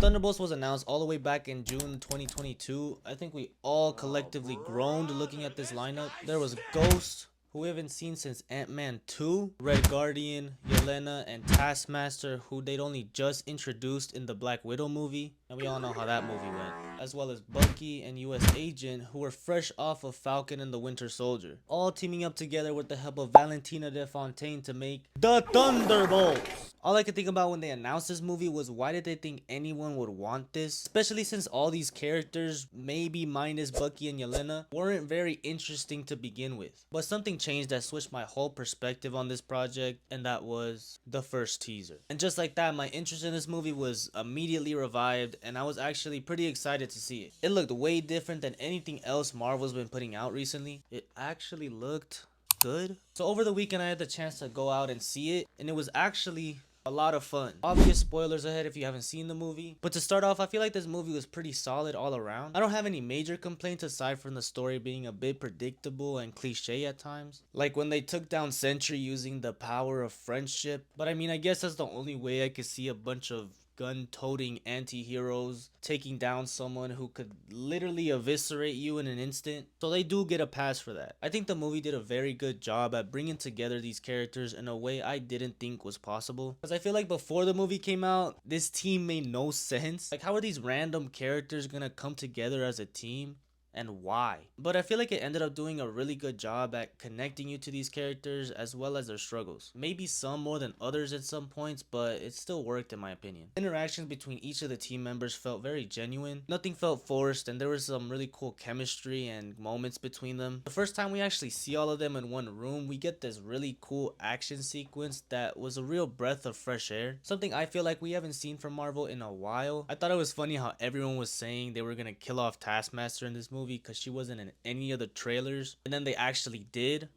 Thunderbolts was announced all the way back in June 2022, I think we all collectively groaned looking at this lineup. There was Ghost, who we haven't seen since Ant-Man 2, Red Guardian, Yelena, and Taskmaster, who they'd only just introduced in the Black Widow movie, and we all know how that movie went, as well as Bucky and US Agent, who were fresh off of Falcon and the Winter Soldier, all teaming up together with the help of Valentina De Fontaine to make the Thunderbolts. All I could think about when they announced this movie was, why did they think anyone would want this? Especially since all these characters, maybe minus Bucky and Yelena, weren't very interesting to begin with. But something changed that switched my whole perspective on this project, and that was the first teaser. And just like that, my interest in this movie was immediately revived, and I was actually pretty excited to see it. It looked way different than anything else Marvel's been putting out recently. It actually looked good. So over the weekend I had the chance to go out and see it, and it was actually a lot of fun. Obvious spoilers ahead if you haven't seen the movie, but to start off, I feel like this movie was pretty solid all around. I don't have any major complaints aside from the story being a bit predictable and cliche at times, like when they took down Sentry using the power of friendship. But I mean, I guess that's the only way I could see a bunch of gun-toting anti-heroes taking down someone who could literally eviscerate you in an instant. So they do get a pass for that. I think the movie did a very good job at bringing together these characters in a way I didn't think was possible. Because I feel like before the movie came out, this team made no sense. Like, how are these random characters gonna come together as a team? And why? But I feel like it ended up doing a really good job at connecting you to these characters as well as their struggles. Maybe some more than others at some points, but it still worked in my opinion. Interactions between each of the team members felt very genuine. Nothing felt forced, and there was some really cool chemistry and moments between them. The first time we actually see all of them in one room, we get this really cool action sequence that was a real breath of fresh air. Something I feel like we haven't seen from Marvel in a while. I thought it was funny how everyone was saying they were gonna kill off Taskmaster in this movie because she wasn't in any of the trailers, and then they actually did.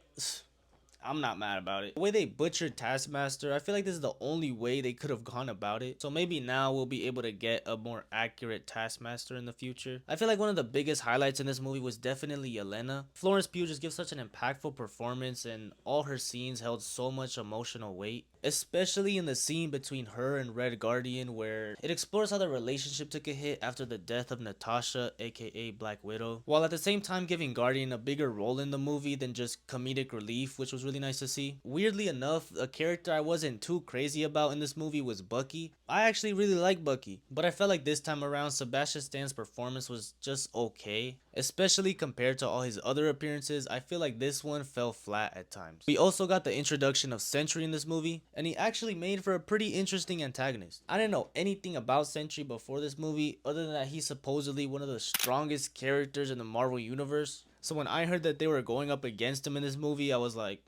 I'm not mad about it. The way they butchered Taskmaster, I feel like this is the only way they could have gone about it. So maybe now we'll be able to get a more accurate Taskmaster in the future. I feel like one of the biggest highlights in this movie was definitely Yelena. Florence Pugh just gives such an impactful performance, and all her scenes held so much emotional weight. Especially in the scene between her and Red Guardian, where it explores how the relationship took a hit after the death of Natasha, aka Black Widow, while at the same time giving Guardian a bigger role in the movie than just comedic relief, which was really nice to see. Weirdly enough, a character I wasn't too crazy about in this movie was Bucky. I actually really like Bucky, but I felt like this time around Sebastian Stan's performance was just okay. Especially compared to all his other appearances, I feel like this one fell flat at times. We also got the introduction of Sentry in this movie, and he actually made for a pretty interesting antagonist. I didn't know anything about Sentry before this movie, other than that he's supposedly one of the strongest characters in the Marvel universe. So when I heard that they were going up against him in this movie, I was like,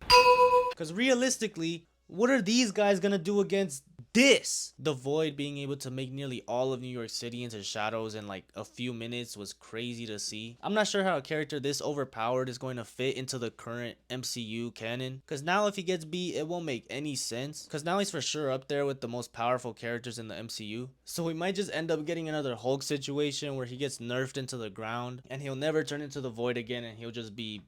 because realistically, what are these guys gonna do against this? The Void being able to make nearly all of New York City into shadows in like a few minutes was crazy to see. I'm not sure how a character this overpowered is going to fit into the current MCU canon, because now if he gets beat, it won't make any sense, because now he's for sure up there with the most powerful characters in the MCU. So we might just end up getting another Hulk situation where he gets nerfed into the ground and he'll never turn into the Void again, and he'll just be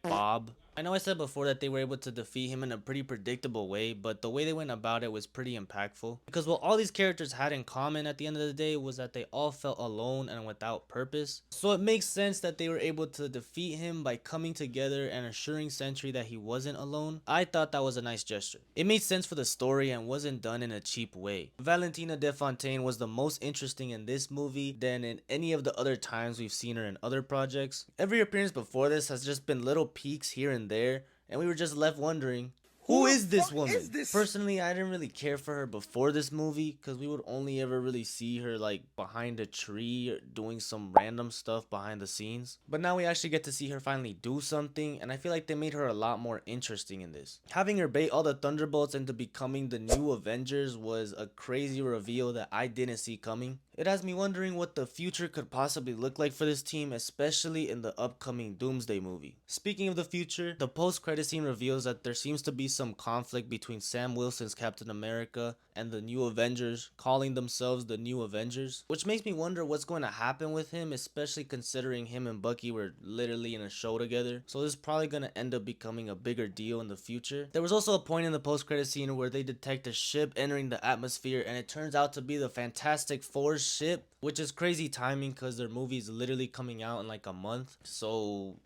Bob. I know I said before that they were able to defeat him in a pretty predictable way, but the way they went about it was pretty impactful. Because what all these characters had in common at the end of the day was that they all felt alone and without purpose. So it makes sense that they were able to defeat him by coming together and assuring Sentry that he wasn't alone. I thought that was a nice gesture. It made sense for the story and wasn't done in a cheap way. Valentina De Fontaine was the most interesting in this movie than in any of the other times we've seen her in other projects. Every appearance before this has just been little peaks here and there, and we were just left wondering, who is this woman? Personally, I didn't really care for her before this movie, because we would only ever really see her like behind a tree or doing some random stuff behind the scenes. But now we actually get to see her finally do something, and I feel like they made her a lot more interesting in this. Having her bait all the Thunderbolts into becoming the new Avengers was a crazy reveal that I didn't see coming. It has me wondering what the future could possibly look like for this team, especially in the upcoming Doomsday movie. Speaking of the future, the post-credit scene reveals that there seems to be some conflict between Sam Wilson's Captain America and the New Avengers, calling themselves the New Avengers, which makes me wonder what's going to happen with him, especially considering him and Bucky were literally in a show together. So this is probably going to end up becoming a bigger deal in the future. There was also a point in the post-credit scene where they detect a ship entering the atmosphere, and it turns out to be the Fantastic Four ship, which is crazy timing because their movie is literally coming out in like a month. So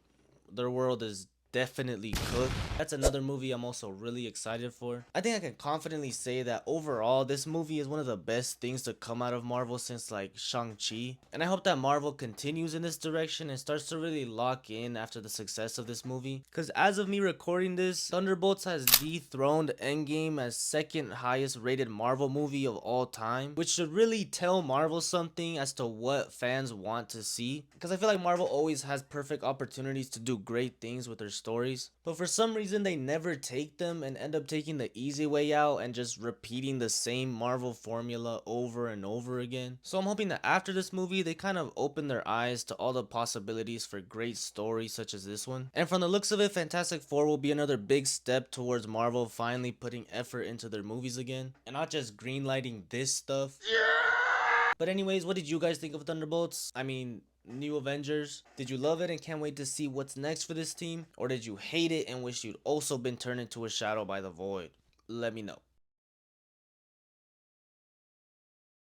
their world is definitely cooked. That's another movie I'm also really excited for. I think I can confidently say that overall this movie is one of the best things to come out of Marvel since like Shang-Chi, and I hope that Marvel continues in this direction and starts to really lock in after the success of this movie, because as of me recording this, Thunderbolts has dethroned Endgame as second highest rated Marvel movie of all time, which should really tell Marvel something as to what fans want to see, because I feel like Marvel always has perfect opportunities to do great things with their stories, but for some reason they never take them and end up taking the easy way out and just repeating the same Marvel formula over and over again. So I'm hoping that after this movie they kind of open their eyes to all the possibilities for great stories such as this one. And from the looks of it, Fantastic Four will be another big step towards Marvel finally putting effort into their movies again and not just greenlighting this stuff. But anyways, what did you guys think of Thunderbolts? I mean, New Avengers. Did you love it and can't wait to see what's next for this team? Or did you hate it and wish you'd also been turned into a shadow by the void? Let me know.